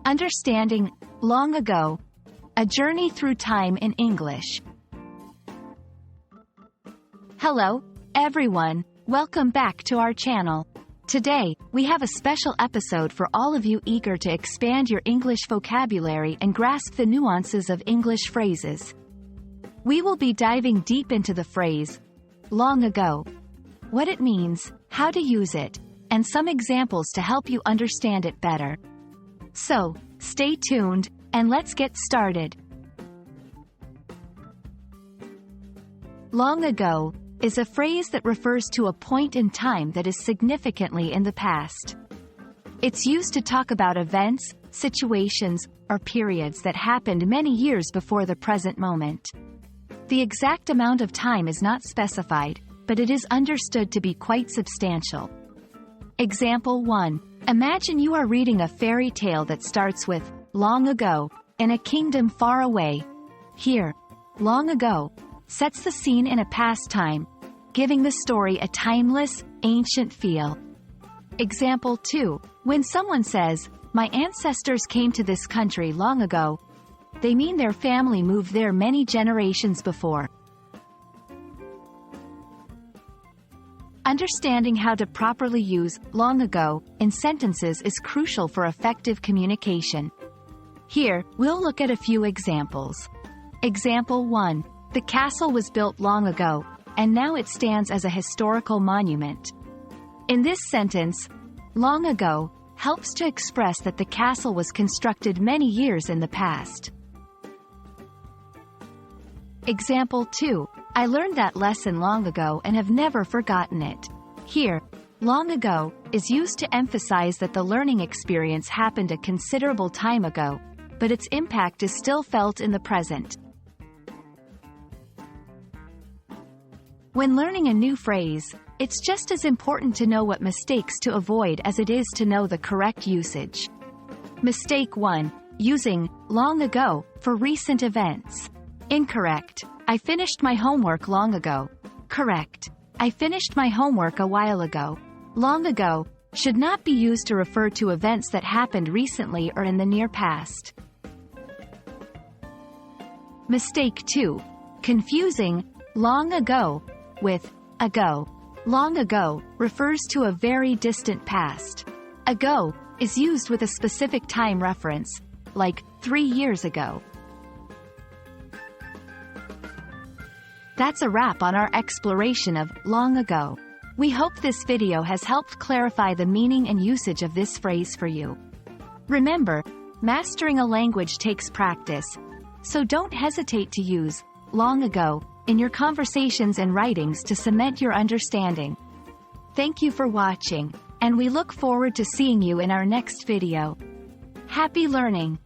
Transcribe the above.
Understanding long ago. A journey through time in English. Hello, everyone. Welcome back to our channel. Today, we have a special episode for all of you eager to expand your English vocabulary and grasp the nuances of English phrases. We will be diving deep into the phrase, long ago, what it means, how to use it, and some examples to help you understand it better. So, stay tuned, and let's get started. Long ago is a phrase that refers to a point in time that is significantly in the past. It's used to talk about events, situations, or periods that happened many years before the present moment. The exact amount of time is not specified, but it is understood to be quite substantial. Example 1. Imagine you are reading a fairy tale that starts with, long ago, in a kingdom far away. Here, long ago, sets the scene in a past time, giving the story a timeless, ancient feel. Example 2. When someone says, my ancestors came to this country long ago, they mean their family moved there many generations before. Understanding how to properly use long ago in sentences is crucial for effective communication. Here, we'll look at a few examples. Example 1. The castle was built long ago, and now it stands as a historical monument. In this sentence, long ago helps to express that the castle was constructed many years in the past. Example 2. I learned that lesson long ago and have never forgotten it. Here, long ago is used to emphasize that the learning experience happened a considerable time ago, but its impact is still felt in the present. When learning a new phrase, it's just as important to know what mistakes to avoid as it is to know the correct usage. Mistake 1. Using long ago for recent events. Incorrect. I finished my homework long ago. Correct. I finished my homework a while ago. Long ago should not be used to refer to events that happened recently or in the near past. Mistake 2. Confusing long ago with ago. Long ago refers to a very distant past. Ago is used with a specific time reference, like 3 years ago. That's a wrap on our exploration of long ago. We hope this video has helped clarify the meaning and usage of this phrase for you. Remember, mastering a language takes practice, so don't hesitate to use long ago in your conversations and writings to cement your understanding. Thank you for watching, and we look forward to seeing you in our next video. Happy learning!